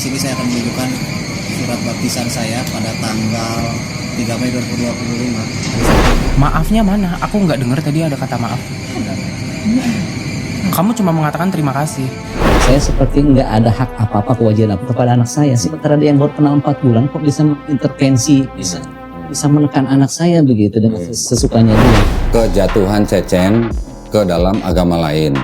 sini saya akan menunjukkan surat baptisan saya pada tanggal 3 Mei 2025. Maafnya mana? Aku nggak dengar tadi ada kata maaf. Kamu cuma mengatakan terima kasih. Saya seperti nggak ada hak apa-apa kewajiban apa kepada anak saya. Sementara dia yang baru kenal 4 bulan kok bisa mengintervensi, bisa menekan anak saya begitu dengan sesukanya dia. Kejatuhan Cecen ke dalam agama lain.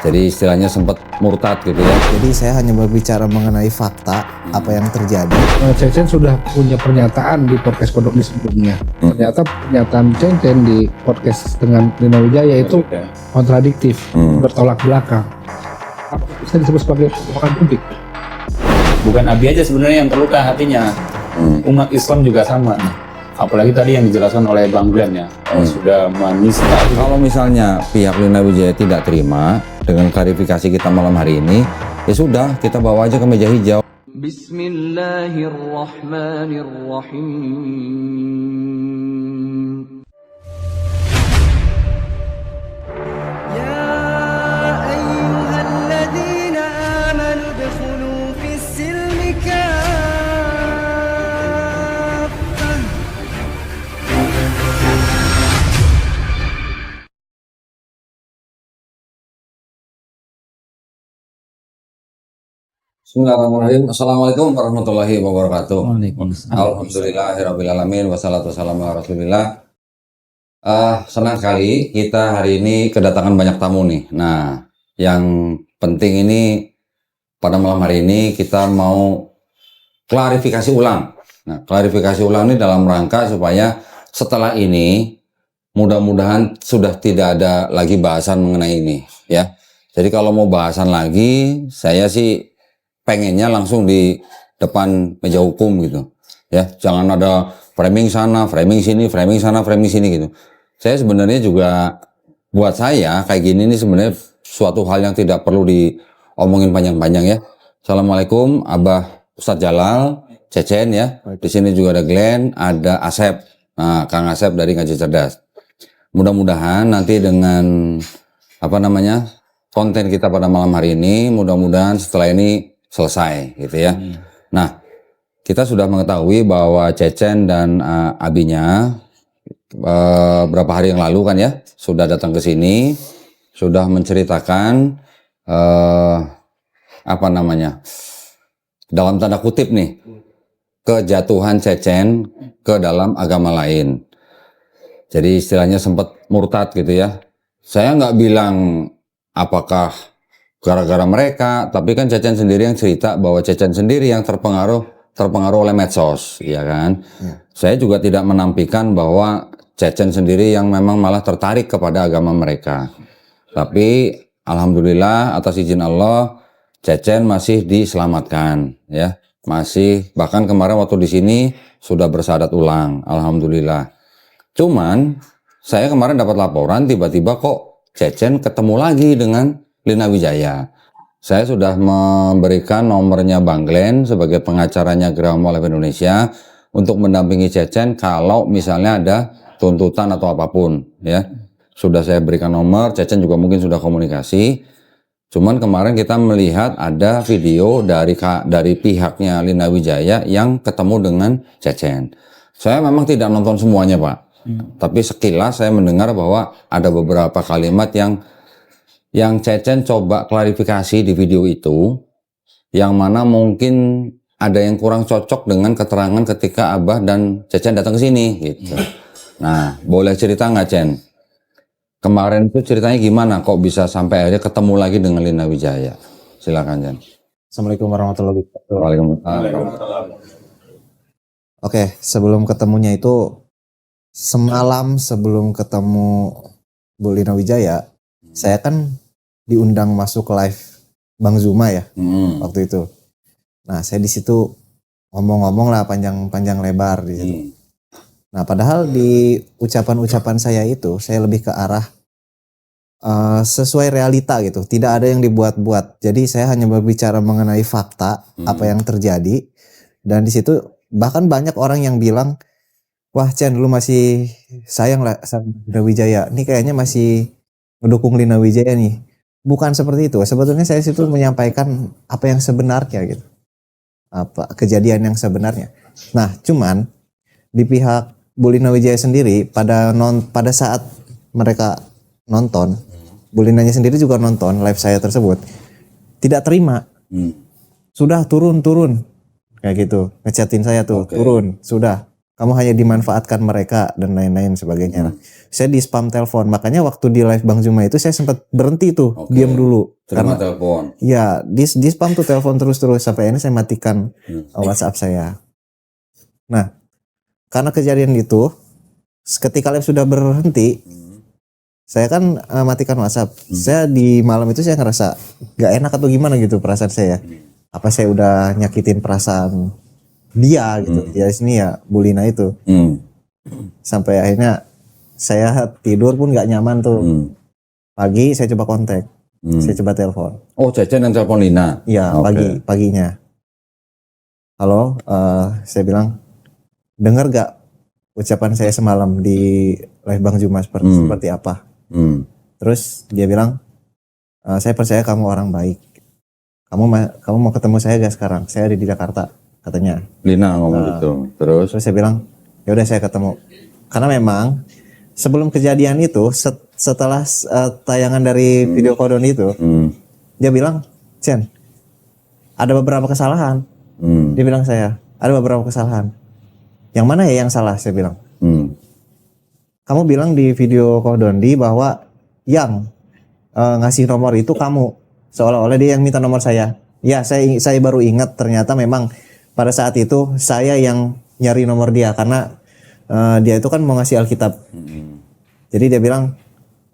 Jadi istilahnya sempat murtad gitu ya. Jadi saya hanya berbicara mengenai fakta apa yang terjadi. Cecen sudah punya pernyataan di podcast Pondok di sebelumnya. Ternyata pernyataan Cecen di podcast dengan Lina Wijaya itu kontradiktif, bertolak belakang. Apa bisa disebut sebagai pembohongan publik? Bukan Abi aja sebenarnya yang terluka hatinya, umat Islam juga sama. Apalagi tadi yang dijelaskan oleh Bang Glenn ya, sudah menista. Kalau misalnya pihak Lina Wijaya tidak terima dengan klarifikasi kita malam hari ini, ya sudah kita bawa aja ke meja hijau. Bismillahirrahmanirrahim. Bismillahirrahmanirrahim. Assalamualaikum warahmatullahi wabarakatuh. Waalaikumsalam. Alhamdulillahirrabbilalamin. Wassalatu wassalamu ala rasulillah. Senang sekali kita hari ini kedatangan banyak tamu nih. Nah, yang penting ini pada malam hari ini kita mau klarifikasi ulang. Nah, klarifikasi ulang ini dalam rangka supaya setelah ini mudah-mudahan sudah tidak ada lagi bahasan mengenai ini ya. Jadi kalau mau bahasan lagi, saya sih pengennya langsung di depan meja hukum gitu ya, jangan ada framing sana, framing sini, framing sana, framing sini gitu. Saya sebenarnya juga buat saya kayak gini nih sebenarnya suatu hal yang tidak perlu diomongin panjang-panjang ya. Assalamualaikum Abah Ustadz Jalal, Cecen ya, di sini juga ada Glenn, ada Asep, nah Kang Asep dari Ngaji Cerdas. Mudah-mudahan nanti dengan apa namanya konten kita pada malam hari ini, mudah-mudahan setelah ini selesai gitu ya. Nah, kita sudah mengetahui bahwa Cecen dan Abinya berapa hari yang lalu kan ya sudah datang ke sini, sudah menceritakan apa namanya dalam tanda kutip nih kejatuhan Cecen ke dalam agama lain. Jadi istilahnya sempat murtad gitu ya. Saya nggak bilang apakah gara-gara mereka, tapi kan Cecen sendiri yang cerita bahwa Cecen sendiri yang terpengaruh oleh medsos, ya kan? Saya juga tidak menampilkan bahwa Cecen sendiri yang memang malah tertarik kepada agama mereka. Tapi alhamdulillah atas izin Allah, Cecen masih diselamatkan, ya. Masih bahkan kemarin waktu di sini sudah bersyahadat ulang, alhamdulillah. Cuman saya kemarin dapat laporan tiba-tiba kok Cecen ketemu lagi dengan Lina Wijaya. Saya sudah memberikan nomornya Bang Glenn sebagai pengacaranya Geraham Mu'alaf Indonesia untuk mendampingi Cecen kalau misalnya ada tuntutan atau apapun ya. Sudah saya berikan nomor, Cecen juga mungkin sudah komunikasi. Cuman kemarin kita melihat ada video dari pihaknya Lina Wijaya yang ketemu dengan Cecen. Saya memang tidak nonton semuanya, Pak. Tapi sekilas saya mendengar bahwa ada beberapa kalimat yang Cecen coba klarifikasi di video itu, yang mana mungkin ada yang kurang cocok dengan keterangan ketika Abah dan Cecen datang ke sini gitu. Nah, boleh cerita nggak, Cen? Kemarin itu ceritanya gimana kok bisa sampai akhirnya ketemu lagi dengan Lina Wijaya? Silakan, Cen. Assalamualaikum warahmatullahi wabarakatuh. Waalaikumsalam. Oke, sebelum ketemunya itu semalam sebelum ketemu Bu Lina Wijaya, saya kan diundang masuk live Bang Zuma ya waktu itu. Nah, saya di situ ngomong-ngomong lah panjang lebar di situ. Nah, padahal di ucapan-ucapan saya itu saya lebih ke arah sesuai realita gitu. Tidak ada yang dibuat-buat. Jadi saya hanya berbicara mengenai fakta apa yang terjadi. Dan di situ bahkan banyak orang yang bilang, wah Cen lu masih sayang lah sama Lina Wijaya. Ini kayaknya masih mendukung Lina Wijaya nih. Bukan seperti itu. Sebetulnya saya situ menyampaikan apa yang sebenarnya gitu. kejadian yang sebenarnya. Nah, cuman di pihak Bu Lina Wijaya sendiri pada saat mereka nonton, Bu Linanya sendiri juga nonton live saya tersebut, tidak terima. Sudah turun kayak gitu, ngechatin saya tuh, turun, sudah. Kamu hanya dimanfaatkan mereka dan lain-lain sebagainya. Saya di spam telepon, makanya waktu di live Bang Juma itu saya sempat berhenti tuh, diam dulu. Terima Karena telepon. ya di spam tuh telepon terus sampai ini saya matikan WhatsApp saya. Nah, karena kejadian itu, ketika live sudah berhenti, saya kan matikan WhatsApp. Saya di malam itu saya ngerasa gak enak atau gimana gitu perasaan saya. Apa saya udah nyakitin perasaan dia gitu. Dia sini ya Bu Lina itu. Sampai akhirnya saya tidur pun gak nyaman tuh. Pagi saya coba kontak. Saya coba telepon. Oh, Cecen yang telepon Lina? Iya, paginya. Halo, saya bilang, dengar gak ucapan saya semalam di live Bang Juma seperti apa? Terus dia bilang, saya percaya kamu orang baik. Kamu mau ketemu saya gak sekarang? Saya ada di Jakarta, katanya. Lina ngomong gitu. Terus saya bilang, ya udah saya ketemu. Karena memang sebelum kejadian itu, setelah tayangan dari video kodon itu, dia bilang, Chen, ada beberapa kesalahan. Dia bilang saya, ada beberapa kesalahan. Yang mana ya yang salah? Saya bilang. Kamu bilang di video Kohdondi bahwa yang ngasih nomor itu kamu, seolah-olah dia yang minta nomor saya. Ya, saya baru ingat ternyata memang pada saat itu saya yang nyari nomor dia karena dia itu kan mau ngasih Alkitab. Jadi dia bilang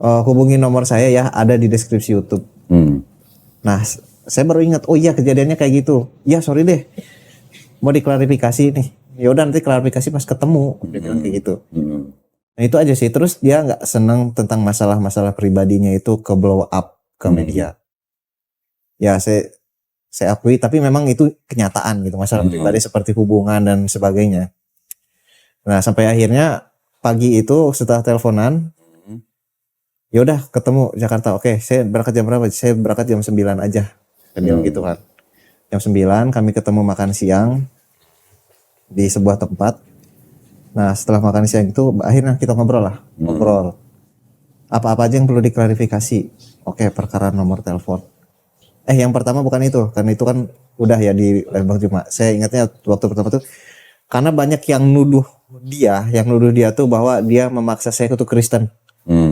hubungi nomor saya ya, ada di deskripsi YouTube. Nah, saya baru ingat, oh iya kejadiannya kayak gitu. Ya sorry deh, mau diklarifikasi nih. Ya udah nanti klarifikasi pas ketemu. Dia bilang kayak gitu. Nah itu aja sih. Terus dia nggak seneng tentang masalah-masalah pribadinya itu ke blow up ke media. Ya saya akui, tapi memang itu kenyataan gitu, masalah pribadi seperti hubungan dan sebagainya. Nah sampai akhirnya pagi itu setelah teleponan, ya udah ketemu Jakarta. Oke, saya berangkat jam berapa? Saya berangkat jam 9 aja. Kan gitu kan. Jam 9 kami ketemu makan siang di sebuah tempat. Nah setelah makan siang itu akhirnya kita ngobrol. Apa-apa aja yang perlu diklarifikasi. Oke, perkara nomor telepon. Yang pertama bukan itu, karena itu kan udah ya di Bang Juma. Saya ingatnya waktu pertama tuh karena banyak yang nuduh dia tuh bahwa dia memaksa saya untuk Kristen.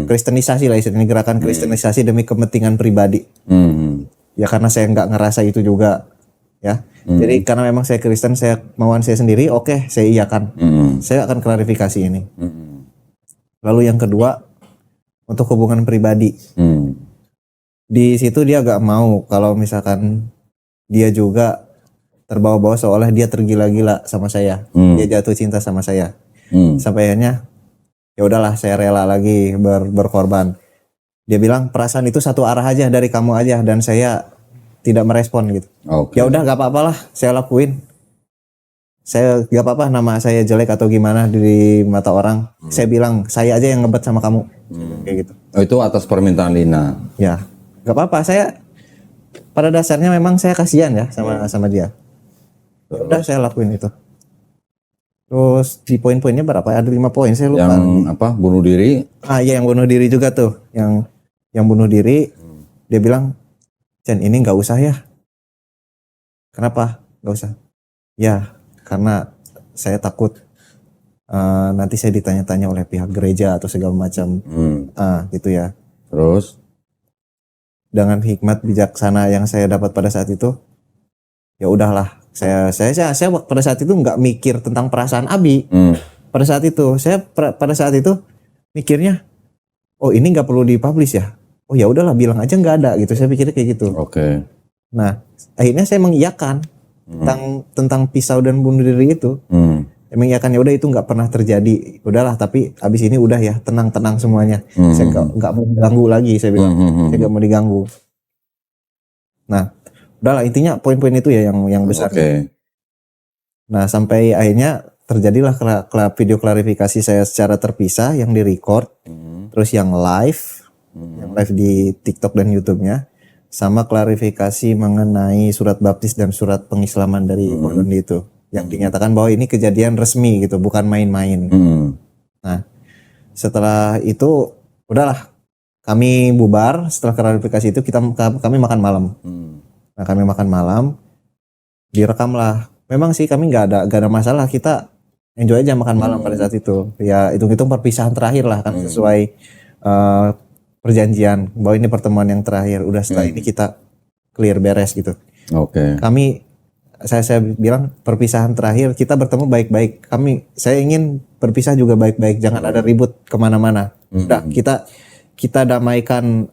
Kristenisasi lah istilahnya, gerakan kristenisasi demi kepentingan pribadi. Ya karena saya nggak ngerasa itu juga ya. Jadi karena memang saya Kristen, saya mauan saya sendiri, oke, saya iyakan. Saya akan klarifikasi ini. Lalu yang kedua, untuk hubungan pribadi. Di situ dia gak mau kalau misalkan dia juga terbawa-bawa seolah dia tergila-gila sama saya. Dia jatuh cinta sama saya. Sampai akhirnya ya udahlah, saya rela lagi berkorban. Dia bilang perasaan itu satu arah aja dari kamu aja, dan saya tidak merespon gitu. Ya udah gak apa-apalah, saya lakuin. Saya gak apa-apa nama saya jelek atau gimana di mata orang. Saya bilang saya aja yang ngebet sama kamu. Kayak gitu. Oh, itu atas permintaan Lina. Ya, gak apa-apa. Saya pada dasarnya memang saya kasihan ya sama dia. Udah saya lakuin itu. Terus di poin-poinnya berapa? Ada 5 poin, saya lupa. Yang apa? Bunuh diri? Iya, yang bunuh diri juga tuh. Yang bunuh diri, dia bilang, Chen, ini nggak usah ya. Kenapa? Nggak usah. Ya, karena saya takut nanti saya ditanya-tanya oleh pihak gereja atau segala macam. Gitu ya. Terus? Dengan hikmat bijaksana yang saya dapat pada saat itu, ya udahlah. Saya pada saat itu nggak mikir tentang perasaan Abi. Pada saat itu, pada saat itu mikirnya, oh ini nggak perlu dipublish ya. Oh ya udahlah, bilang aja nggak ada gitu. Saya pikirnya kayak gitu. Oke. Nah, akhirnya saya mengiyakan tentang pisau dan bunuh diri itu. Mengiyakan, ya udah itu nggak pernah terjadi. Udahlah, tapi abis ini udah ya, tenang semuanya. Saya nggak mau diganggu lagi, saya bilang. Saya nggak mau diganggu. Nah, udahlah, intinya poin-poin itu ya yang besar. Nah, sampai akhirnya terjadilah video klarifikasi saya secara terpisah yang di record, terus yang live di TikTok dan YouTube-nya. sama klarifikasi mengenai surat baptis dan surat pengislaman dari Kodondi itu, yang dinyatakan bahwa ini kejadian resmi gitu, bukan main-main. Nah, setelah itu udahlah, kami bubar. Setelah klarifikasi itu kami makan malam. Nah, kami makan malam, direkam lah. Memang sih kami nggak ada masalah, kita enjoy aja makan malam pada saat itu. Ya hitung-hitung perpisahan terakhir lah kan, sesuai perjanjian bahwa ini pertemuan yang terakhir. Udah setelah ini kita clear, beres gitu. Oke. Saya bilang perpisahan terakhir kita bertemu baik-baik. Saya ingin berpisah juga baik-baik, jangan ada ribut kemana-mana. Udah kita damaikan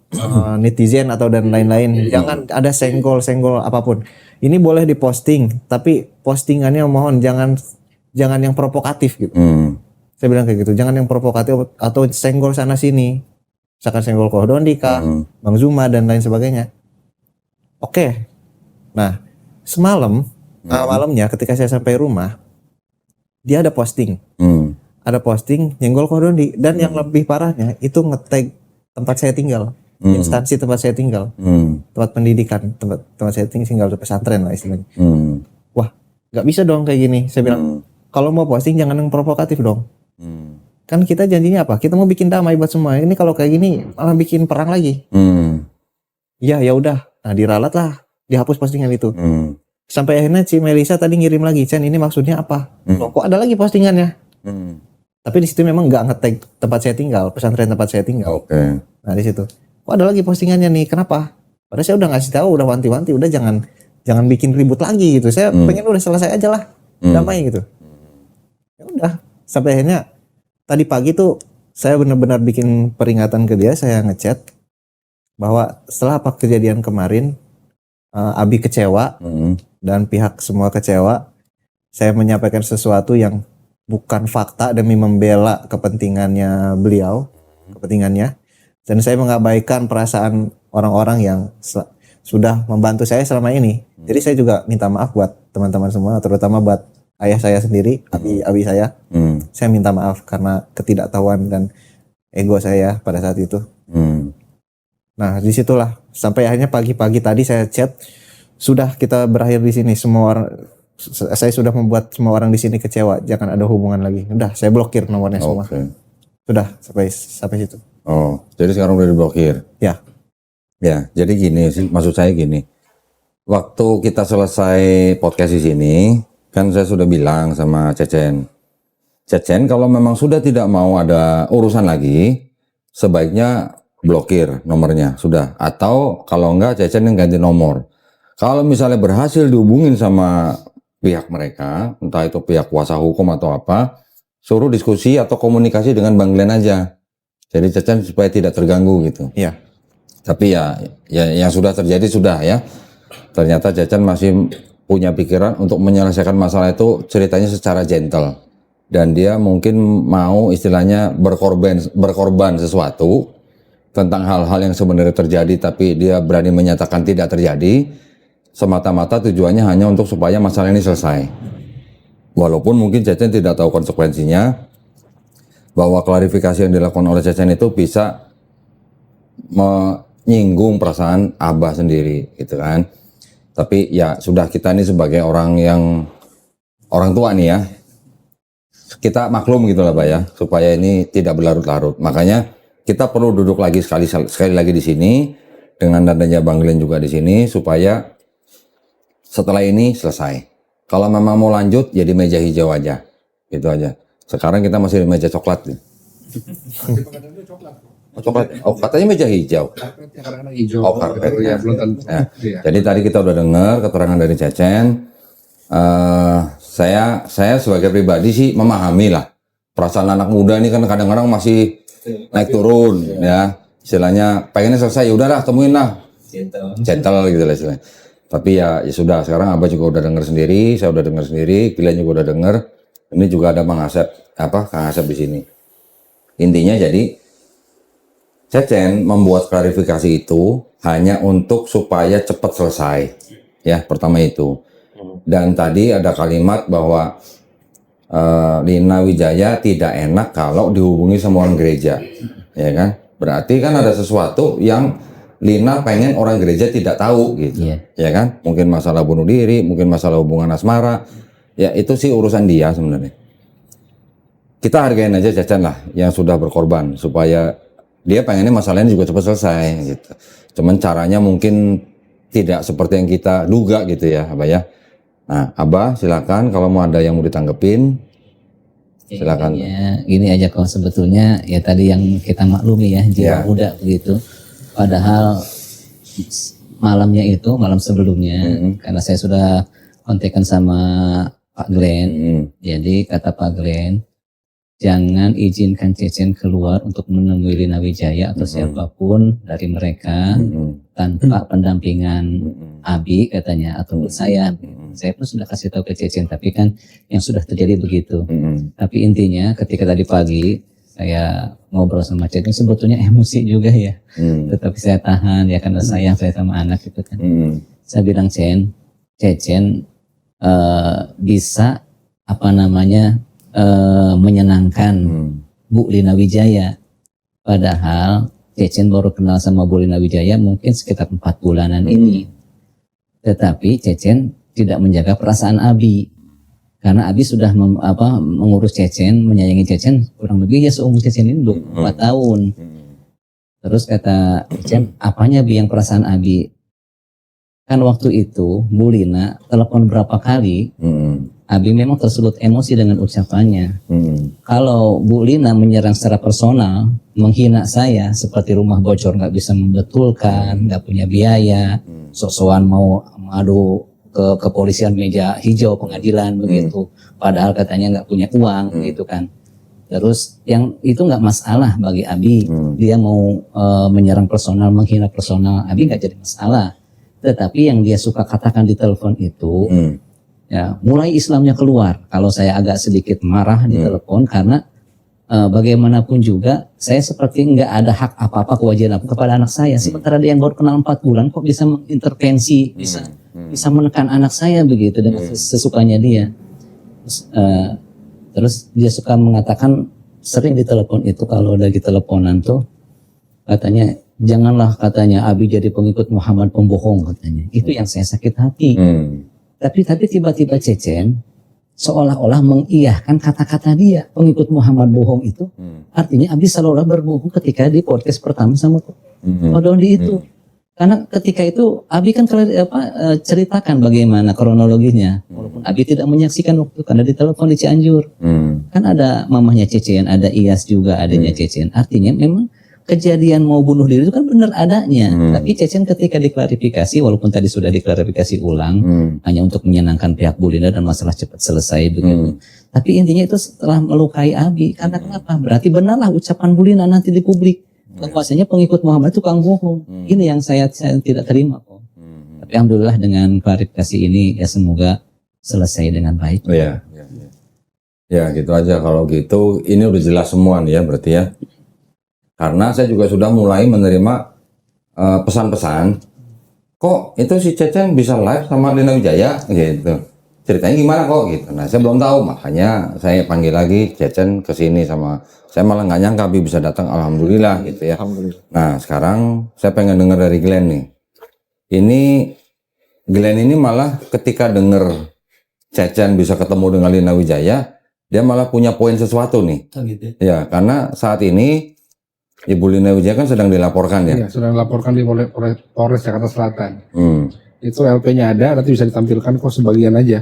netizen atau dan lain-lain. Jangan ada senggol apapun. Ini boleh diposting, tapi postingannya mohon jangan yang provokatif gitu. Saya bilang kayak gitu, jangan yang provokatif atau senggol sana sini. Misalkan senggol Kodondi kah, Bang Zuma dan lain sebagainya. Oke. Nah, malamnya ketika saya sampai rumah, dia ada posting. Ada posting nyenggol Kodondi, dan yang lebih parahnya itu nge-tag tempat saya tinggal, instansi tempat saya tinggal, tempat pendidikan, tempat saya tinggal di pesantren lah istilahnya. Wah, nggak bisa dong kayak gini. Saya bilang, kalau mau posting jangan yang provokatif dong. Kan kita janjinya apa? Kita mau bikin damai buat semua. Ini kalau kayak gini malah bikin perang lagi. Ya udah. Nah, diralat lah, dihapus postingan itu. Sampai akhirnya si Melisa tadi ngirim lagi, Chen ini maksudnya apa? Loh, kok ada lagi postingannya? Tapi di situ memang nggak nge-tag tempat saya tinggal, pesantren tempat saya tinggal. Oke. Nah di situ, kok ada lagi postingannya nih? Kenapa? Padahal saya udah ngasih tahu, udah wanti-wanti, udah jangan bikin ribut lagi gitu. Saya pengen udah selesai aja lah, damai gitu. Ya udah, sampai akhirnya tadi pagi tuh saya benar-benar bikin peringatan ke dia, saya ngechat bahwa setelah apa kejadian kemarin, Abi kecewa dan pihak semua kecewa. Saya menyampaikan sesuatu yang bukan fakta demi membela kepentingannya beliau, kepentingannya, dan saya mengabaikan perasaan orang-orang yang sudah membantu saya selama ini. Jadi saya juga minta maaf buat teman-teman semua, terutama buat ayah saya sendiri, abi saya. Saya minta maaf karena ketidaktahuan dan ego saya pada saat itu. Nah, disitulah sampai akhirnya pagi-pagi tadi saya chat, sudah kita berakhir di sini, saya sudah membuat semua orang di sini kecewa, jangan ada hubungan lagi. Udah, saya blokir nomornya semua. Sudah sampai situ. Oh, jadi sekarang udah diblokir. Ya. Ya, jadi gini sih, maksud saya gini. Waktu kita selesai podcast di sini, kan saya sudah bilang sama Cecen, kalau memang sudah tidak mau ada urusan lagi, sebaiknya blokir nomornya, sudah. Atau kalau enggak, Cecen yang ganti nomor. Kalau misalnya berhasil dihubungin sama pihak mereka, entah itu pihak kuasa hukum atau apa, suruh diskusi atau komunikasi dengan Bang Glenn aja. Jadi Cecen supaya tidak terganggu gitu. Iya. Tapi ya yang sudah terjadi sudah ya. Ternyata Cecen masih punya pikiran untuk menyelesaikan masalah itu, ceritanya secara gentle. Dan dia mungkin mau istilahnya berkorban sesuatu tentang hal-hal yang sebenarnya terjadi, tapi dia berani menyatakan tidak terjadi. Semata-mata tujuannya hanya untuk supaya masalah ini selesai. Walaupun mungkin Cecen tidak tahu konsekuensinya, bahwa klarifikasi yang dilakukan oleh Cecen itu bisa menyinggung perasaan Abah sendiri gitu kan. Tapi ya sudah, kita ini sebagai orang tua nih ya, kita maklum gitu lah Pak ya, supaya ini tidak berlarut-larut. Makanya kita perlu duduk lagi sekali lagi di sini dengan adanya Bang Glenn juga di sini, supaya setelah ini selesai. Kalau memang mau lanjut, jadi meja hijau aja, gitu aja. Sekarang kita masih di meja coklat. Oh, coklat. Oh, katanya meja hijau. Kadang-kadang hijau. Oh, karpet. Ya, belum tentu. Ya. Iya. Jadi tadi kita udah dengar keterangan dari Cecen. Saya sebagai pribadi sih memahami lah. Perasaan anak muda ini kan kadang-kadang masih naik turun ya. Istilahnya pengennya selesai, ya udahlah temuin lah. Gentle gitu lah istilahnya. Tapi ya sudah, sekarang Abah juga udah dengar sendiri, saya udah dengar sendiri, Glenn juga udah dengar. Ini juga ada Kang Asep di sini. Intinya jadi Cecen membuat klarifikasi itu hanya untuk supaya cepat selesai. Ya, pertama itu. Dan tadi ada kalimat bahwa Lina Wijaya tidak enak kalau dihubungi sama orang gereja. Ya kan? Berarti kan ada sesuatu yang Lina pengen orang gereja tidak tahu gitu. Iya. Ya kan? Mungkin masalah bunuh diri, mungkin masalah hubungan asmara. Ya itu sih urusan dia sebenarnya. Kita hargain aja Cecen lah yang sudah berkorban supaya dia pengennya masalahnya juga cepat selesai gitu. Cuman caranya mungkin tidak seperti yang kita duga gitu ya, Abah ya. Nah, Abah silakan kalau mau ada yang mau ditanggepin. Silakan. Ya, gini aja kalau sebetulnya ya tadi yang kita maklumi ya jiwa Ya. muda begitu. Padahal malam sebelumnya karena saya sudah kontekan sama Pak Glenn. Jadi kata Pak Glenn, jangan izinkan Cecen keluar untuk menemui Lina Wijaya atau siapapun dari mereka tanpa pendampingan Abi katanya atau saya. Saya pun sudah kasih tahu ke Cecen, tapi kan yang sudah terjadi begitu. Tapi intinya ketika tadi pagi saya ngobrol sama Cecen, sebetulnya emosi juga ya. Tetapi saya tahan ya karena sayang saya sama anak itu kan. Saya bilang Cecen bisa apa namanya menyenangkan Bu Lina Wijaya. Padahal Cecen baru kenal sama Bu Lina Wijaya mungkin sekitar 4 bulanan ini. Tetapi Cecen tidak menjaga perasaan Abi. Karena Abi sudah mengurus Cecen, menyayangi Cecen kurang lebih ya seumur Cecen ini 24 tahun. Terus kata Cecen, apanya Abi yang perasaan Abi? Kan waktu itu Bu Lina telepon berapa kali, Abi memang tersulut emosi dengan ucapannya. Kalau Bu Lina menyerang secara personal, menghina saya seperti rumah bocor nggak bisa membetulkan, nggak punya biaya, sok-sokan mau mengadu ke kepolisian meja hijau pengadilan begitu, padahal katanya nggak punya uang gitu kan. Terus yang itu nggak masalah bagi Abi, dia mau menyerang personal, menghina personal, Abi nggak jadi masalah. Tetapi yang dia suka katakan di telepon itu, ya mulai Islamnya keluar. Kalau saya agak sedikit marah di telepon karena bagaimanapun juga saya seperti nggak ada hak apa-apa kewajiban aku kepada anak saya. Sementara dia yang baru kenal 4 bulan kok bisa mengintervensi, bisa menekan anak saya begitu dengan sesukanya dia. Terus dia suka mengatakan sering di telepon itu kalau lagi teleponan tuh katanya janganlah katanya Abi jadi pengikut Muhammad pembohong katanya. Itu yang saya sakit hati. Tapi tiba-tiba Cecen seolah-olah mengiyahkan kata-kata dia pengikut Muhammad bohong itu. Artinya Abi seolah-olah berbohong ketika di podcast pertama sama Pak Dondi itu. Karena ketika itu Abi kan ceritakan bagaimana kronologinya. Walaupun Abi tidak menyaksikan waktu karena ditelepon di Cianjur. Kan ada mamahnya Cecen, ada Iyas juga adanya Cecen. Artinya memang kejadian mau bunuh diri itu kan benar adanya. Tapi Cecen ketika diklarifikasi, walaupun tadi sudah diklarifikasi ulang, hanya untuk menyenangkan pihak Bu Lina dan masalah cepat selesai begitu. Tapi intinya itu setelah melukai Abi. Karena kenapa? Berarti benarlah ucapan Bu Lina nanti di publik. Bahwasanya pengikut Muhammad itu tukang bohong. Ini yang saya tidak terima kok. Tapi alhamdulillah dengan klarifikasi ini ya semoga selesai dengan baik. Ya gitu aja. Kalau gitu ini udah jelas semua nih ya berarti ya. Karena saya juga sudah mulai menerima pesan-pesan, kok itu si Cecen bisa live sama Lina Wijaya gitu. Ceritanya gimana kok gitu. Nah saya belum tahu, makanya saya panggil lagi Cecen ke sini sama saya malah nggak nyangka Abi bisa datang, alhamdulillah gitu ya. Alhamdulillah. Nah sekarang saya pengen dengar dari Glenn nih. Glenn ini malah ketika denger Cecen bisa ketemu dengan Lina Wijaya, dia malah punya poin sesuatu nih. Ya karena saat ini Ibu Lina Wijaya kan sedang dilaporkan ya. Iya, sudah dilaporkan di Polres Jakarta Selatan. Itu LP-nya ada, nanti bisa ditampilkan kok sebagian aja.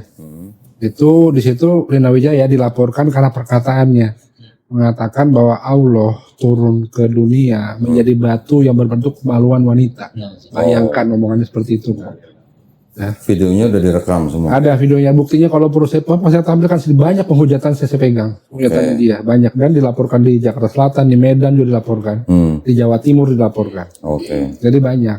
Itu di situ Lina Wijaya dilaporkan karena perkataannya mengatakan bahwa Allah turun ke dunia menjadi batu yang berbentuk kemaluan wanita. Bayangkan omongannya seperti itu. Videonya udah direkam semua. Ada videonya, buktinya kalau perlu saya tampilkan banyak penghujatan saya pegang. Penghujatan dia banyak dan dilaporkan di Jakarta Selatan, di Medan juga dilaporkan, di Jawa Timur dilaporkan. Jadi banyak.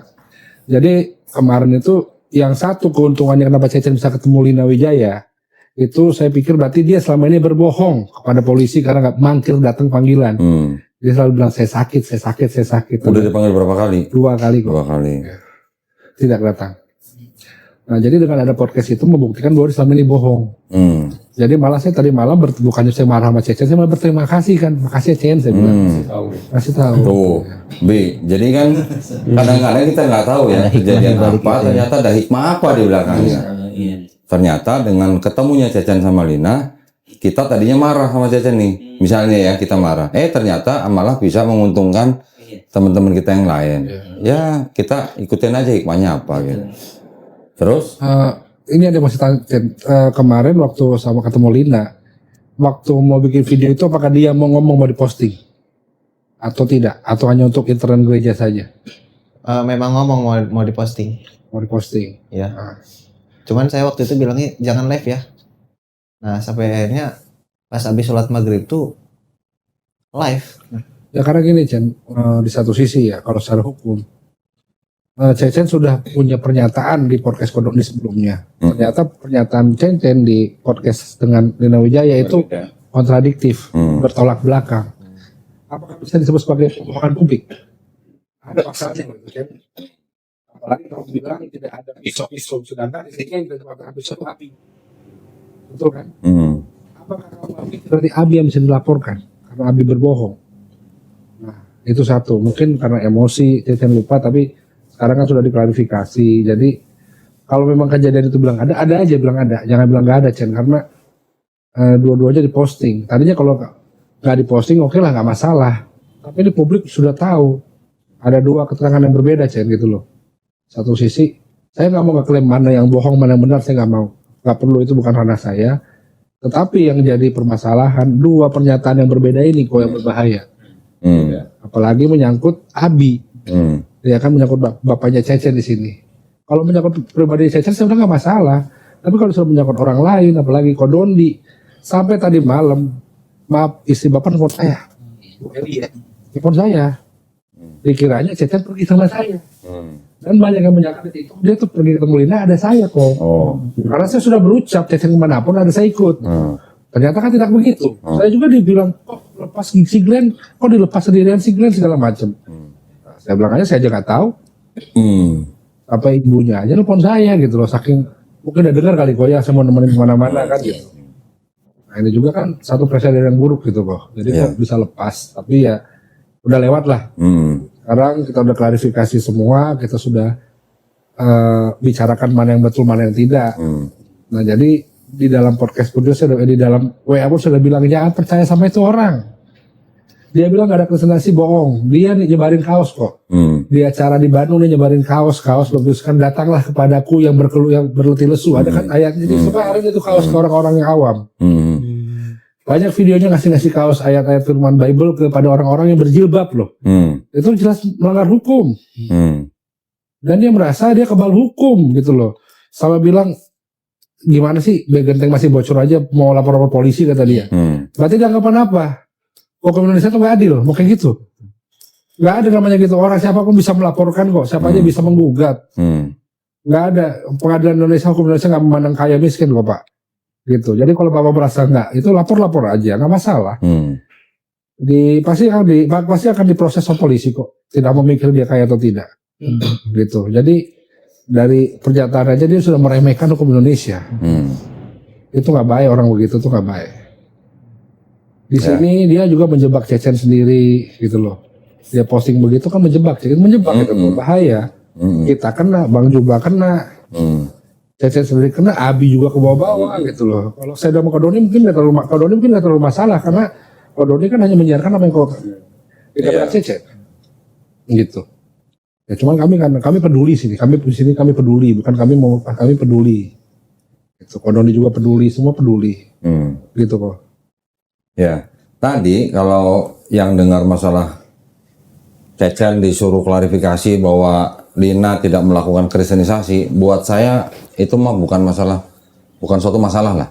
Jadi kemarin itu yang satu keuntungannya kenapa Cecen bisa ketemu Lina Wijaya itu saya pikir berarti dia selama ini berbohong kepada polisi karena nggak mangkir datang panggilan. Dia selalu bilang saya sakit. Udah dipanggil berapa kali? 2 kali kok. 2 kali. Tidak datang. Nah, jadi dengan ada podcast itu membuktikan bahwa selama ini bohong. Jadi malah saya tadi malam bukannya saya marah sama Cecen, saya malah berterima kasih kan, makasih Cecen, saya bilang. Kasih tahu. Tuh, B. Jadi kan kadang-kadang kita nggak tahu ya kejadian apa, ternyata ada hikmah apa di belakangnya. Ternyata dengan ketemunya Cecen sama Lina, kita tadinya marah sama Cecen nih, misalnya ya kita marah. Ternyata malah bisa menguntungkan teman-teman kita yang lain. Ya kita ikutin aja hikmahnya apa gitu. Terus? Ini ada masih tanya, kemarin waktu sama ketemu Lina, waktu mau bikin video itu apakah dia mau ngomong mau diposting atau tidak, atau hanya untuk intern gereja saja? Memang ngomong mau diposting. Mau diposting. Ya. Cuman saya waktu itu bilangnya jangan live ya. Nah sampai akhirnya pas habis sholat maghrib tuh live. Ya karena gini Cen, di satu sisi ya kalau secara hukum, Cecen sudah punya pernyataan di podcast Kodok ini sebelumnya. Ternyata pernyataan Cecen di podcast dengan Lina Wijaya itu kontradiktif, bertolak belakang. Apakah bisa disebut sebagai kebohongan publik? Ada pasalnya, kan? Apalagi kalau bilang tidak ada pisau, sedangkan di sini tidak ada pisau api. Betul kan? Apakah kalau api berarti Abi yang bisa dilaporkan karena Abi berbohong? Nah, itu satu. Mungkin karena emosi Cecen lupa, tapi sekarang kan sudah diklarifikasi. Jadi kalau memang kejadian itu bilang ada aja bilang ada. Jangan bilang nggak ada, Cen, karena dua-duanya diposting. Tadinya kalau nggak diposting oke lah, nggak masalah. Tapi di publik sudah tahu ada dua keterangan yang berbeda, Cen, gitu loh. Satu sisi saya nggak mau ngeklaim mana yang bohong mana yang benar, saya nggak mau. Nggak perlu, itu bukan ranah saya. Tetapi yang jadi permasalahan dua pernyataan yang berbeda ini kok yang berbahaya. Apalagi menyangkut Abi. Ya kan, menyangkut bapaknya Cecen di sini. Kalau menyangkut pribadi Cecen sebenarnya nggak masalah. Tapi kalau sudah menyangkut orang lain, apalagi Kodondi, sampai tadi malam, maaf istri bapak nelfon saya, nelfon saya, dikiranya Cecen pergi sama saya. Dan banyak yang menyangka itu dia tuh pergi ketemu Lina ada saya kok. Karena saya sudah berucap Cecen kemanapun ada saya ikut. Ternyata kan tidak begitu. Saya juga dibilang kok lepas si Glenn, kok dilepas sendirian si Glenn segala macam. Saya bilang aja saya aja nggak tahu. Apa ibunya aja nelfon saya gitu loh, saking mungkin udah dengar kali kok ya saya mau nemenin kemana-mana kan gitu. Nah ini juga kan satu presiden yang buruk gitu kok. Jadi kok bisa lepas, tapi ya udah lewat lah. Sekarang kita udah klarifikasi semua, kita sudah bicarakan mana yang betul mana yang tidak. Nah jadi di dalam podcast pun di dalam WA pun sudah bilang jangan percaya sama itu orang. Dia bilang gak ada presentasi, bohong. Dia nyebarin kaos kok. Di acara di Bandung dia nyebarin kaos bagus kan, datanglah kepadaku yang berletih lesu. Ada kan ayatnya, jadi sebarin itu kaos ke orang-orang yang awam. Banyak videonya ngasih kaos ayat-ayat firman Bible kepada orang-orang yang berjilbab loh. Itu jelas melanggar hukum. Dan dia merasa dia kebal hukum gitu loh. Sama bilang gimana sih, Genteng masih bocor aja mau lapor polisi kata dia. Berarti dia nggak apa-apa. Hukum Indonesia itu nggak adil, mau kayak gitu. Nggak ada namanya gitu, orang siapapun bisa melaporkan kok, siapa aja bisa menggugat. Nggak ada, pengadilan Indonesia, hukum Indonesia nggak memandang kaya miskin kok Pak. Gitu, jadi kalau Bapak merasa nggak, itu lapor aja, nggak masalah. Pasti akan diproses sama polisi kok, tidak memikir dia kaya atau tidak. Gitu, jadi dari pernyataan aja dia sudah meremehkan hukum Indonesia. Itu nggak baik, orang begitu tuh nggak baik. Di sini dia juga menjebak Cecen sendiri gitu loh. Dia posting begitu kan menjebak itu bahaya. Kita kena, Bang juga kena. Cecen sendiri kena, Abi juga ke bawah-bawah gitu loh. Kalau saya sama Kodoni mungkin nggak terlalu masalah karena Kodoni kan hanya menyiarkan apa yang kau dikatakan Cecen. Gitu. Ya cuman kami peduli sini. Kami di sini kami peduli, bukan kami peduli. Gitu. Kodoni juga peduli, semua peduli. Gitu kok. Ya, tadi kalau yang dengar masalah Cecen disuruh klarifikasi bahwa Lina tidak melakukan kristenisasi, buat saya itu mah bukan suatu masalah lah.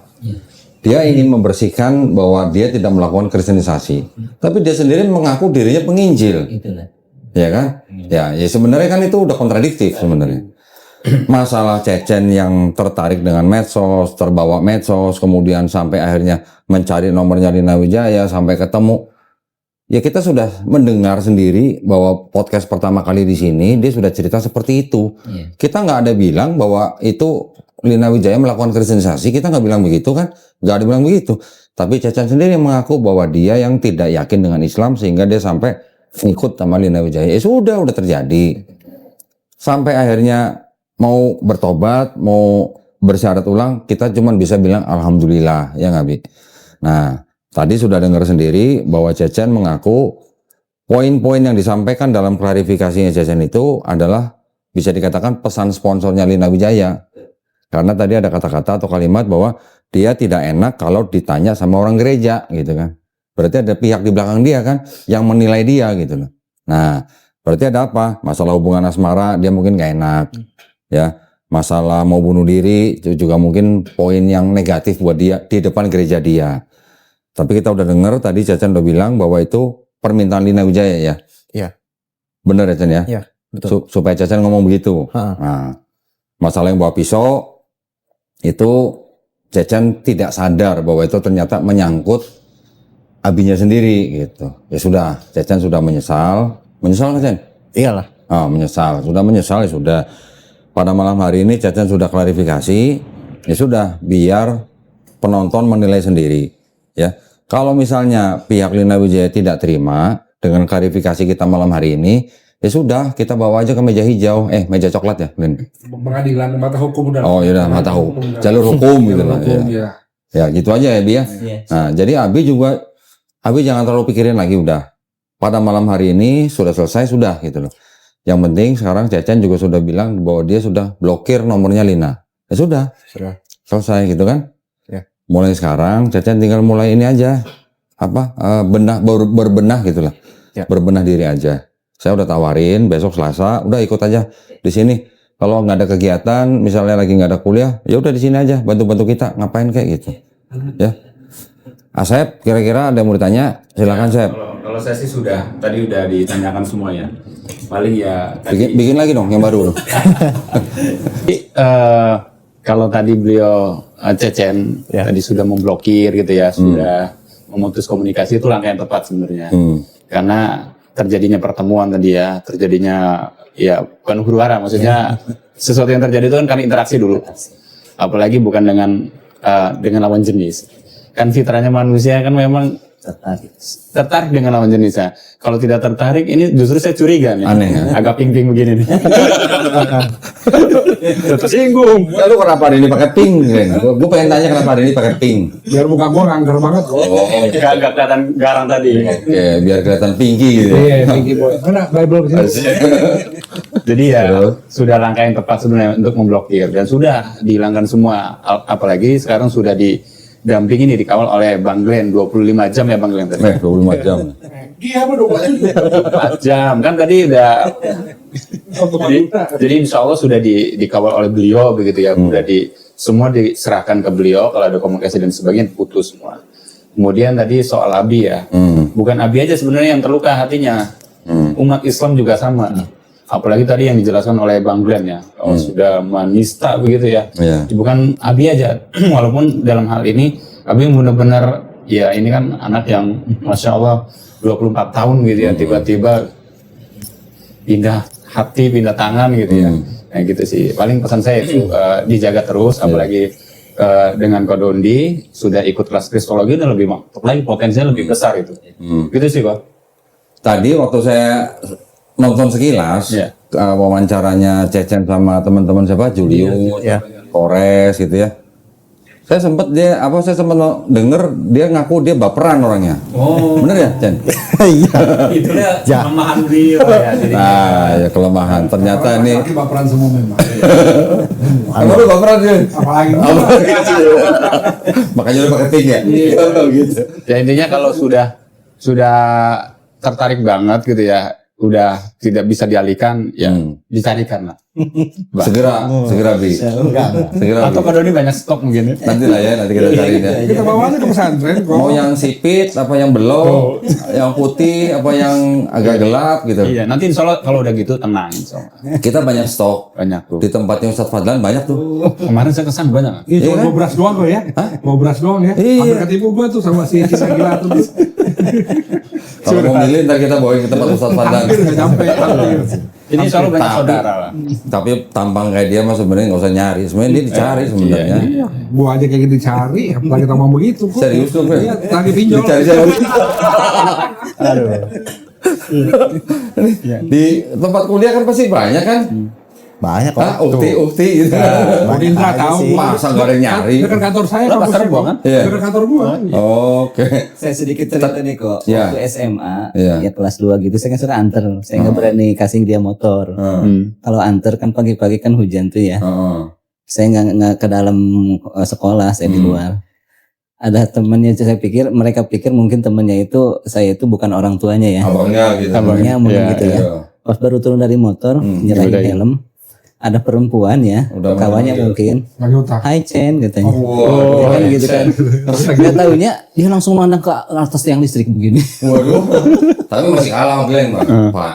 Dia ingin membersihkan bahwa dia tidak melakukan kristenisasi, tapi dia sendiri mengaku dirinya penginjil, ya kan? Ya sebenarnya kan itu udah kontradiktif sebenarnya. Masalah Cecen yang tertarik dengan medsos, terbawa medsos, kemudian sampai akhirnya mencari nomornya Lina Wijaya sampai ketemu. ya kita sudah mendengar sendiri bahwa podcast pertama kali di sini dia sudah cerita seperti itu. Iya. Kita nggak ada bilang bahwa itu Lina Wijaya melakukan kristenisasi, kita nggak bilang begitu kan, nggak ada bilang begitu. Tapi Cecen sendiri mengaku bahwa dia yang tidak yakin dengan Islam sehingga dia sampai ikut sama Lina Wijaya. Ya sudah terjadi. Sampai akhirnya mau bertobat, mau bersyarat ulang, kita cuma bisa bilang alhamdulillah, ya nggak Bi? Nah, tadi sudah dengar sendiri bahwa Cecen mengaku poin-poin yang disampaikan dalam klarifikasinya Cecen itu adalah bisa dikatakan pesan sponsornya Lina Wijaya. Karena tadi ada kata-kata atau kalimat bahwa dia tidak enak kalau ditanya sama orang gereja gitu kan. Berarti ada pihak di belakang dia kan yang menilai dia gitu loh. Nah, berarti ada apa? Masalah hubungan asmara dia mungkin gak enak. Ya, masalah mau bunuh diri itu juga mungkin poin yang negatif buat dia di depan gereja dia. Tapi kita udah dengar tadi Cecen udah bilang bahwa itu permintaan Lina Wijaya ya. Iya. Bener ya Cecen ya? Iya, betul. Supaya Cecen ngomong begitu. Nah, masalah yang bawa pisau itu Cecen tidak sadar bahwa itu ternyata menyangkut abinya sendiri gitu. Ya sudah, Cecen sudah menyesal. Menyesal kan Cecen? Iyalah. Menyesal. Sudah menyesal ya sudah. Pada malam hari ini Cecen sudah klarifikasi. Ya sudah, biar penonton menilai sendiri. Ya, kalau misalnya pihak Lina Wijaya tidak terima dengan klarifikasi kita malam hari ini, ya sudah, kita bawa aja ke meja hijau, meja coklat ya, Lin. Pengadilan mata hukum udah. Oh iya, mata hukum, jalur hukum gitu lah. Hukum, Ya. ya. Ya gitu aja ya Bi ya. Iya. Nah, jadi Abi jangan terlalu pikirin lagi udah. Pada malam hari ini sudah selesai sudah gitu loh. Yang penting sekarang Cecen juga sudah bilang bahwa dia sudah blokir nomornya Lina. Ya sudah. Selesai gitu kan? Ya. Mulai sekarang Cecen tinggal mulai ini aja. Berbenah gitu lah. Ya. Berbenah diri aja. Saya udah tawarin besok Selasa, udah ikut aja di sini. Kalau nggak ada kegiatan, misalnya lagi nggak ada kuliah, ya udah di sini aja, bantu-bantu kita, ngapain kayak gitu, ya. Asep, kira-kira ada yang mau ditanya? Silakan Sep. Kalau saya sih sudah, tadi udah ditanyakan semuanya. Paling ya Bikin lagi dong yang baru. Jadi, kalau tadi beliau Cecen tadi sudah memblokir gitu ya, sudah memutus komunikasi, itu langkah yang tepat sebenarnya. Karena terjadinya pertemuan tadi ya, terjadinya ya bukan huru hara, maksudnya sesuatu yang terjadi itu kan karena interaksi dulu. Apalagi bukan dengan lawan jenis. Kan fitrahnya manusia kan memang tertarik dengan lawan jenisnya. Kalau tidak tertarik, ini justru saya curiga nih. Aneh ya? Agak ping-ping begini nih. Tersinggung. Lalu kenapa hari ini pakai pink? Gue pengen tanya kenapa hari ini pakai pink. Biar muka gua angker banget kok. Agak kelihatan garang tadi. Oke, biar kelihatan pinky gitu. Iya, tinggi boy. Mana Bible di sini? Jadi ya sudah langkah yang tepat sebenarnya untuk memblokir dan sudah dihilangkan semua. Apalagi sekarang sudah didampingi nih, dikawal oleh Bang Glenn 25 jam ya Bang Glenn tadi. 25 jam. Iya, apa 24 jam kan tadi udah. Jadi insya Allah sudah dikawal oleh beliau begitu ya. Sudah semua diserahkan ke beliau, kalau ada komunikasi dan sebagainya putus semua. Kemudian tadi soal Abi ya. Bukan Abi aja sebenarnya yang terluka hatinya. Umat Islam juga sama. Apalagi tadi yang dijelaskan oleh Bang Glenn ya, sudah menista begitu ya. Bukan Abi aja, walaupun dalam hal ini Abi benar-benar ya ini kan anak yang Masya Allah 24 tahun gitu ya, tiba-tiba pindah hati, pindah tangan gitu ya. Nah gitu sih, paling pesan saya itu dijaga terus, apalagi dengan Kodondi sudah ikut kelas kristologi dan lebih mantap lagi, potensinya lebih besar itu. Gitu sih Pak. Tadi waktu saya nonton sekilas wawancaranya Cecen sama teman-teman siapa Julius, Kores gitu ya. Saya sempat denger dia ngaku dia baperan orangnya. Oh. Bener ya, Cen? Iya. Itulah kelemahan beliau ya. Ya kelemahan. Ternyata ini Laki baperan semua memang. kamu udah baperan dia. Apalagi Makanya udah pakai pink ya. Gitu. Ya intinya kalau sudah tertarik banget gitu ya, udah tidak bisa dialihkan ya dicarikan lah. Segera Bi. Segera Atau Bi. Kak Doni banyak stok mungkin ya. Nanti lah ya, nanti kita cari ya. Kita bawa aja ke pesantren kok. Mau yang sipit, apa yang belok, yang putih, apa yang agak gelap gitu. Iya, nanti insya Allah kalau udah gitu tenang insya Allah. Kita banyak stok. Banyak tuh. Di tempatnya Ustadz Fadlan banyak tuh. Kemarin saya kesan banyak. Iya, cuma Iya. mau beras doang kok ya. Mau beras doang ya. Iya. Hampir ketipu gua tuh sama si Cina gila tuh. Kalau mau milih ntar kita bawain ke tempat Ustadz Fadlan. Hampir nggak nyampe. Hampir. Ini insya Allah banyak Tapi- saudara lah. Tapi tampang kayak dia mah sebenarnya nggak usah nyari. Sebenarnya dia dicari sebenarnya. Iya. Gua aja kayak gitu cari, apalagi kita mau begitu kok. Serius tuh, Fred? Iya, lagi pinjol. Dicari siapa? Di tempat kuliah kan pasti banyak kan? Banyak kok. Ukti gitu. Mau Indra tahu. Masa nggak ada yang nyari? Dekat kantor saya Lah, kampusnya, pasar gua kok. kan? Iya. Dekat kantor gua. Oke. Saya sedikit cerita nih kok. Ya. Waktu SMA, Ya. ya kelas 2 gitu, saya kan suka anter. Saya nggak berani kasih dia motor. Kalau anter kan pagi-pagi kan hujan tuh ya. Saya nggak ke dalam sekolah, saya di luar. Ada temennya, mereka pikir mungkin temennya itu, saya itu bukan orang tuanya ya. Abangnya gitu. Abangnya mungkin Iya, gitu ya. Iya. Pas baru turun dari motor, nyerahin udah ya. helm. Ada perempuan ya, Udah kawannya manggil. mungkin. Lagi utang. Hai Chen katanya. Wow. Ya kan gitu kan. Nggak taunya dia langsung mandang ke atas tiang listrik begini. Waduh. Tapi masih kalah sama Glenn, Pak. Pak.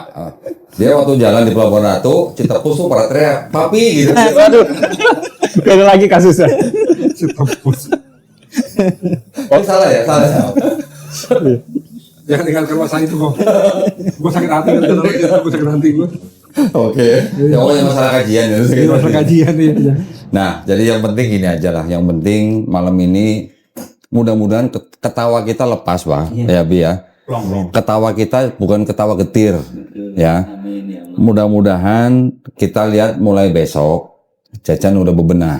Dia waktu jalan di Pelabuhan Ratu, Citepus tuh pada teriak, "Papi!" gitu. Waduh. Beda lagi kasusnya. Oh, salah ya? Salah ya? Jangan tinggalkan masalah itu kok. Gua sakit hati kan. Gua sakit hati gua. Oke. Ya pokoknya masalah kajian ya. Ini masalah kajian ya. Nah, jadi yang penting gini aja lah. Yang penting malam ini mudah-mudahan ketawa kita lepas, Pak. Ya, Bi ya. Ketawa kita bukan ketawa getir. Ya. Mudah-mudahan kita lihat mulai besok Cecen udah bebenah.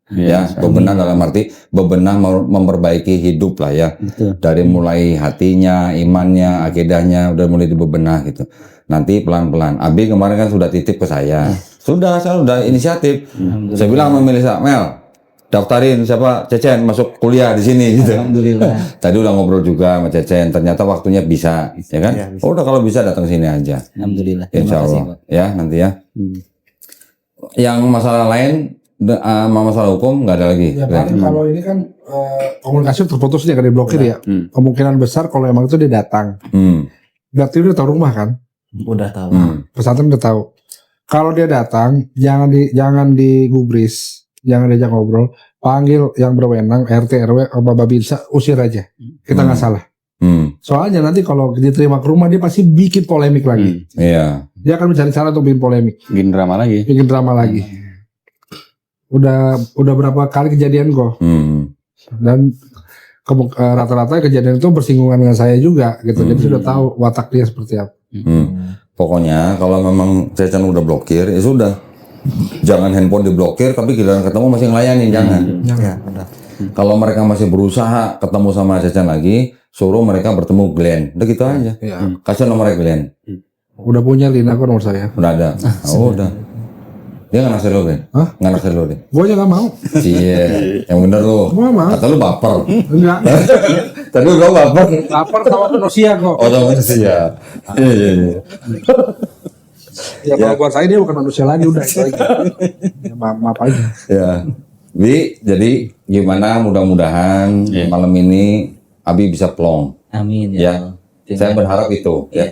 Ya, bebenah dalam arti bebenah memperbaiki hidup lah ya. Betul. Dari mulai hatinya, imannya, akidahnya udah mulai dibebenah gitu. Nanti pelan-pelan. Abi kemarin kan sudah titip ke saya. Saya sudah inisiatif. Saya bilang sama Melisa, Mel, daftarin siapa Cecen masuk kuliah di sini gitu. Alhamdulillah. Tadi udah ngobrol juga sama Cecen, ternyata waktunya bisa, ya kan? Oh, udah kalau bisa datang sini aja. Alhamdulillah. Insya Terima kasih, Allah. Pak. Ya, nanti ya. Yang masalah lain, masalah hukum nggak ada lagi. Ya paling kalau ini kan komunikasi terputus dia kan diblokir ya. Kemungkinan besar kalau emang itu dia datang. Berarti dia tahu rumah kan? Udah tahu. Pesantren udah tahu. Kalau dia datang, jangan digubris, jangan diajak ngobrol, panggil yang berwenang, RT, RW, Babinsa, usir aja. Kita nggak salah. Soalnya nanti kalau diterima ke rumah dia pasti bikin polemik lagi. Iya. Dia akan mencari cara untuk bikin polemik, Bikin drama lagi. bikin drama lagi. Udah berapa kali kejadian kok. Dan rata-rata kejadian itu bersinggungan dengan saya juga gitu. Jadi sudah tahu watak dia seperti apa. Pokoknya kalau memang Cecen udah blokir, ya sudah. Jangan handphone diblokir, tapi giliran ketemu masih ngelayanin, jangan. Ya, udah. Kalau mereka masih berusaha ketemu sama Cecen lagi, suruh mereka bertemu Glenn. Udah gitu aja. Kasih nomornya Glenn. Udah punya Lina kok nomor saya. Udah ada. Oh, udah. Dia nggak naksir lo, Glenn? Hah? Nggak naksir lo, Glenn? Gue aja gak mau. Cie, yang bener lo. Gua mau. Kata lu baper. Enggak. Tadi lu bilang baper. Lapar sama manusia kok. Oh, sama manusia. Iya. Ya kalau buat saya dia bukan manusia lagi udah itu aja. Ya, maaf aja. Ya. Bi, jadi gimana mudah-mudahan malam ini Abi bisa plong. Amin Ya. Allah. Saya berharap itu. Iya. Ya.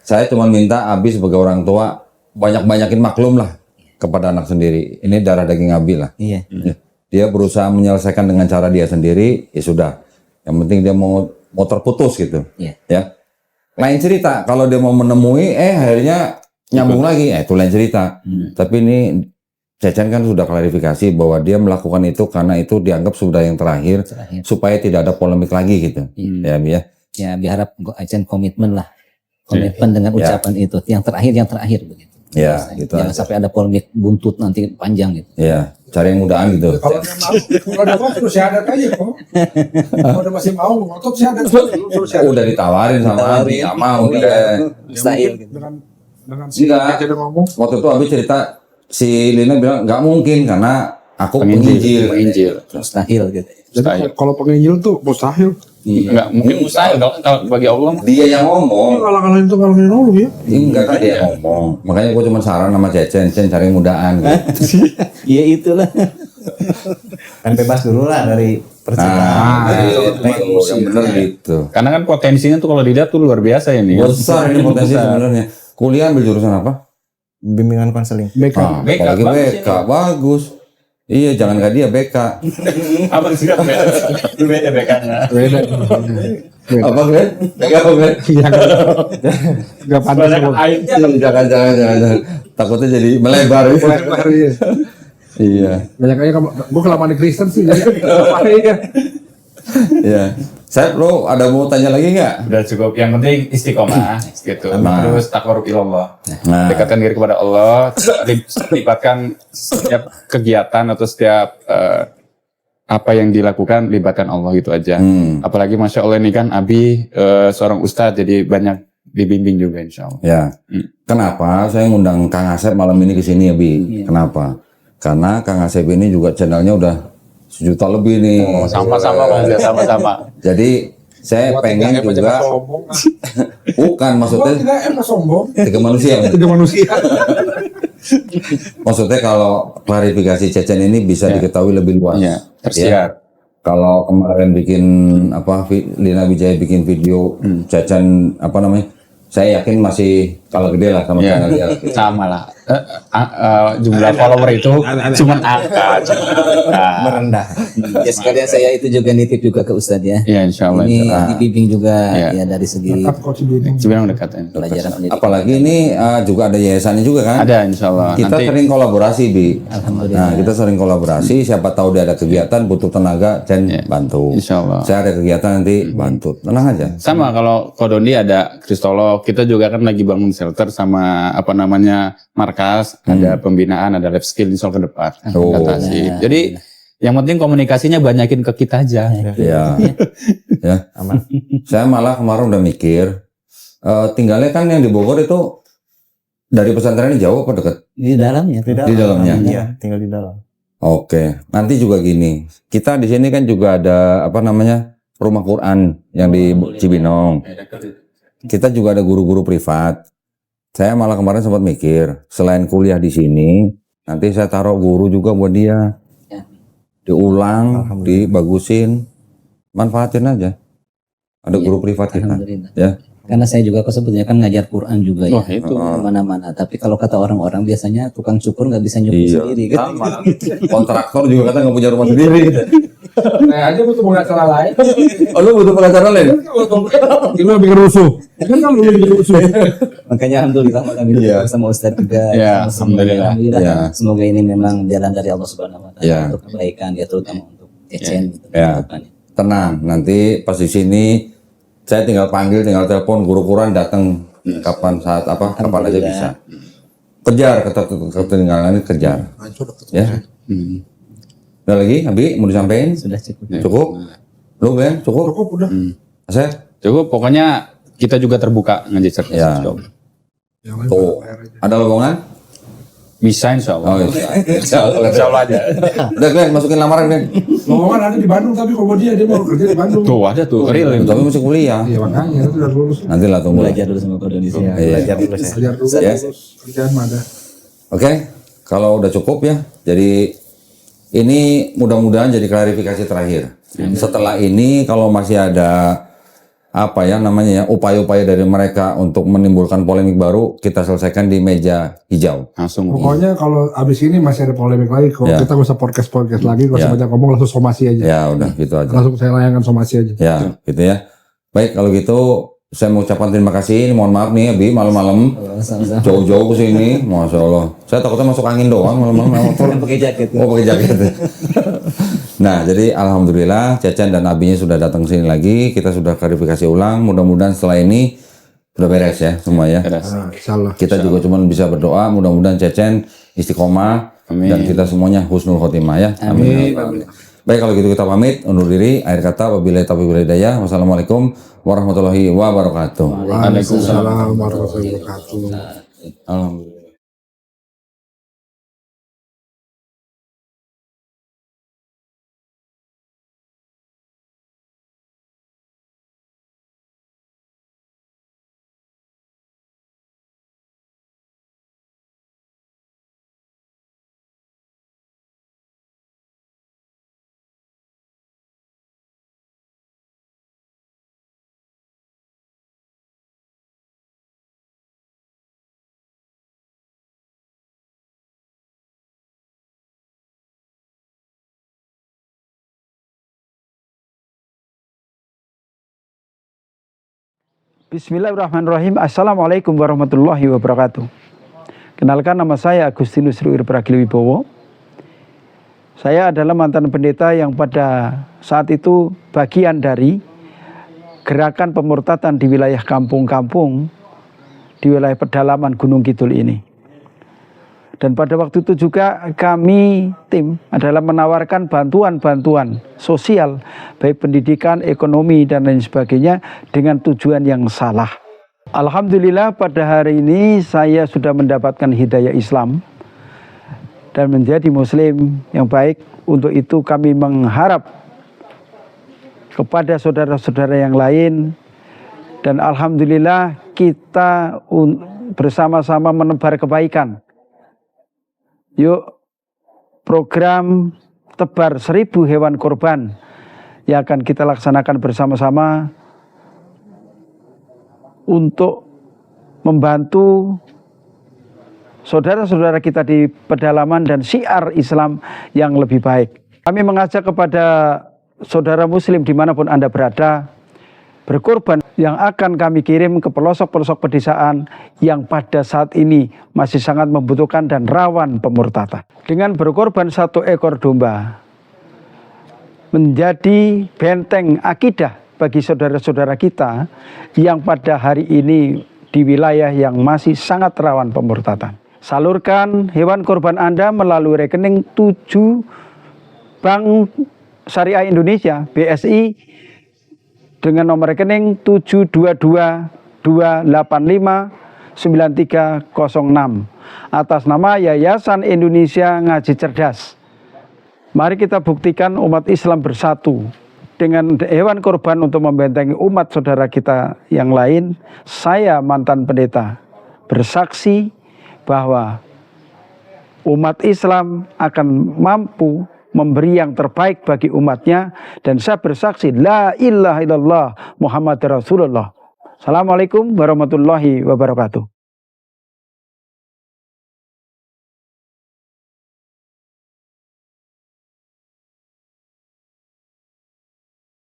Saya cuma minta Abi sebagai orang tua banyak-banyakin maklum lah kepada anak sendiri. Ini darah daging Abi lah. Iya. Ya. Dia berusaha menyelesaikan dengan cara dia sendiri, ya sudah. Yang penting dia mau terputus gitu. Iya. Ya. Lain cerita kalau dia mau menemui, akhirnya nyambung lagi, itu lain cerita. Tapi ini Cecen kan sudah klarifikasi bahwa dia melakukan itu karena itu dianggap sudah yang terakhir, supaya tidak ada polemik lagi gitu. Ya, Bi ya. Ya biar Acen komitmen lah. Komitmen dengan ucapan itu. Yang terakhir begitu. Ya, gitu Jangan aja. sampai ada polemik buntut nanti panjang gitu. Ya, cari yang mudahan gitu. Kalau dia mau, kalau dia mau suruh syahadat aja kok. Kalau dia masih mau ngotot syahadat suruh syahadat. Udah ditawarin sama Abi, nggak mau dia. Mustahil. Dengan Enggak. aja dia ngomong. Waktu itu Abi cerita, si Lina bilang nggak mungkin karena Aku penginjil. Mustahil gitu. Jadi Mustahil. kalau penginjil tuh mustahil. Enggak mungkin mustahil kalau bagi Allah mah. Dia yang ngomong. Kalau itu kalau Allah ya. Enggak kan dia ngomong. Makanya gue cuma saran sama Cecen cari mudaan gitu. Iya itulah. Kan bebas dulu lah dari percintaan. Yang bener gitu. Karena kan potensinya tuh kalau dilihat tuh luar biasa ya nih. Besar ini potensi sebenarnya. Kuliah ambil jurusan apa? Bimbingan konseling. BK. BK, Apalagi bagus BK, bagus. Iya, jangan gak dia BK. Apa sih kan beda? Beda BK-nya. Beda. Apa Glenn? BK apa Glenn? Enggak pantas. Banyak airnya. Jangan. Takutnya jadi melebar. Iya. Banyak aja kamu. Gue kelamaan di Kristen sih. Jadi Iya. Saya lo ada mau tanya lagi nggak? Udah cukup. Yang penting istiqomah gitu. Terus takarub ilallah. Nah. Dekatkan diri kepada Allah. Libatkan setiap kegiatan atau setiap apa yang dilakukan libatkan Allah gitu aja. Apalagi masya Allah ini kan Abi seorang ustadz jadi banyak dibimbing juga insya Allah. Ya. Kenapa saya ngundang Kang Asep malam ini ke sini ya Bi? Kenapa? Karena Kang Asep ini juga channelnya udah 1 juta lebih nih. Sama-sama Mas ya, sama-sama. Jadi saya pengen juga bukan maksudnya tidak emang sombong. 3 manusia. 3 manusia. Maksudnya kalau klarifikasi Cecen ini bisa diketahui lebih luas. Iya, tersiar. Kalau kemarin bikin Lina Wijaya bikin video Cecen apa namanya? Saya yakin masih kalah gede lah sama channel dia. Sama lah. Jumlah follower itu cuma angka. Merendah. Ya sekalian saya itu juga nitip juga ke Ustadz ya. Iya insya Allah. Ini dibimbing juga Iya. ya dari segi Cibinong dekat ya. pelajaran pendidikan. Apalagi ini juga ada yayasannya juga kan? Ada insya Allah. Kita Nanti sering kolaborasi Bi. Alhamdulillah. Nah kita sering kolaborasi. Siapa tahu dia ada kegiatan butuh tenaga, Cen bantu. insya Allah. Saya ada kegiatan nanti bantu. Tenang aja. Sama kalau Kodondi ada kristolog, kita juga kan lagi bangun shelter sama apa namanya markas, ada pembinaan, ada life skill install ke depan. Oh. Kata Asif. Jadi yang penting komunikasinya banyakin ke kita aja. Ya, ya. Aman. Saya malah kemarin udah mikir, tinggalnya kan yang di Bogor itu dari pesantrennya jauh apa dekat? Di dalamnya. Di dalamnya. Iya, tinggal di dalam. Oke, nanti juga gini, kita di sini kan juga ada apa namanya rumah Quran yang di Cibinong. Kita juga ada guru-guru privat. Saya malah kemarin sempat mikir, selain kuliah di sini, nanti saya taruh guru juga buat dia. Ya. Diulang, dibagusin, manfaatin aja. Ada guru privat kita. Alhamdulillah. Ya. Karena saya juga kok sebetulnya kan ngajar Quran juga Wah, ya. itu. Kemana-mana. Tapi kalau kata orang-orang biasanya tukang cukur nggak bisa nyukur Iya. sendiri kan. Sama. Kontraktor juga kata nggak punya rumah sendiri. Nah aja butuh pengacara lain. Oh, lu butuh pengacara lain? Ini bikin rusuh. Kan lu bikin rusuh. Makanya alhamdulillah malam ini Iya. sama Ustadz juga. Ya, sama semua. alhamdulillah. Ya. Semoga ini memang jalan dari Allah Subhanahu wa taala Ya. untuk kebaikan ya terutama untuk Cecen gitu. Ya. ke depannya. Tenang, nanti pas di sini saya tinggal panggil, tinggal telepon guru Quran datang kapan saat apa, kapan aja bisa. Kejar ketertinggalan ini kejar. Ya. Ada lagi, Abi mau disampaikan? Sudah cukup. Cukup? Lu Ben, cukup? Cukup udah. Asep? Cukup, pokoknya kita juga terbuka ngaji cerdas. Ya. insya Allah. Yang lain Tuh. bayar aja. Ada lowongan? Bisa insya Allah. Oh, iya. Insya Allah aja. Udah Glenn, masukin lamaran Glenn. Lowongan ada di Bandung tapi kalau dia mau kerja di Bandung. Tuh ada tuh, real itu. Tapi masih kuliah. Iya makanya itu udah lulus. Nanti lah tunggu. Belajar dulu sama Indonesia. Iya. Belajar dulu saya. Belajar dulu. Ya. Lulus. Kerjaan mah ada. Oke, kalau udah cukup ya. Jadi ini mudah-mudahan jadi klarifikasi terakhir. Setelah ini kalau masih ada apa ya namanya ya upaya-upaya dari mereka untuk menimbulkan polemik baru, kita selesaikan di meja hijau. Langsung. Pokoknya kalau abis ini masih ada polemik lagi, kalau Ya. kita gak usah podcast lagi, gak usah Ya. banyak ngomong, langsung somasi aja. Ya udah gitu aja. Langsung saya layangkan somasi aja. Ya gitu ya. Baik kalau gitu saya mau ucapkan terima kasih. Mohon maaf nih Abi malam-malam Sama-sama. jauh-jauh ke sini. Masya Allah. Saya takutnya masuk angin doang malam-malam. Pakai jaket. Oh pakai jaket. Nah jadi alhamdulillah Cecen dan Abinya sudah datang sini lagi. Kita sudah klarifikasi ulang. Mudah-mudahan setelah ini sudah beres ya semua ya. Nah, insyaallah. Kita juga cuma bisa berdoa. Mudah-mudahan Cecen istiqomah Amin. dan kita semuanya husnul khotimah ya. Amin. Baik kalau gitu kita pamit undur diri. Akhir kata wabillahi taufiq wal hidayah. Wassalamualaikum warahmatullahi wabarakatuh. Waalaikumsalam warahmatullahi wabarakatuh. Alhamdulillah. Bismillahirrahmanirrahim. Assalamualaikum warahmatullahi wabarakatuh. Kenalkan, nama saya Agustinus Ruir Pragilewibowo. Saya adalah mantan pendeta yang pada saat itu bagian dari gerakan pemurtatan di wilayah kampung-kampung di wilayah pedalaman Gunung Kidul ini. Dan pada waktu itu juga kami tim adalah menawarkan bantuan-bantuan sosial, baik pendidikan, ekonomi, dan lain sebagainya dengan tujuan yang salah. Alhamdulillah pada hari ini saya sudah mendapatkan hidayah Islam dan menjadi muslim yang baik. Untuk itu kami mengharap kepada saudara-saudara yang lain, dan alhamdulillah kita bersama-sama menebar kebaikan. Yuk, program tebar 1000 hewan korban yang akan kita laksanakan bersama-sama untuk membantu saudara-saudara kita di pedalaman dan syiar Islam yang lebih baik. Kami mengajak kepada saudara muslim dimanapun Anda berada, berkorban yang akan kami kirim ke pelosok-pelosok pedesaan yang pada saat ini masih sangat membutuhkan dan rawan pemurtatan. Dengan berkorban 1 ekor domba menjadi benteng akidah bagi saudara-saudara kita yang pada hari ini di wilayah yang masih sangat rawan pemurtatan. Salurkan hewan korban Anda melalui rekening 7 Bank Syariah Indonesia BSI dengan nomor rekening 722859306 atas nama Yayasan Indonesia Ngaji Cerdas. Mari kita buktikan umat Islam bersatu dengan hewan korban untuk membentengi umat saudara kita yang lain. Saya mantan pendeta bersaksi bahwa umat Islam akan mampu memberi yang terbaik bagi umatnya, dan saya bersaksi la ilaha illallah Muhammad Rasulullah. Assalamualaikum warahmatullahi wabarakatuh.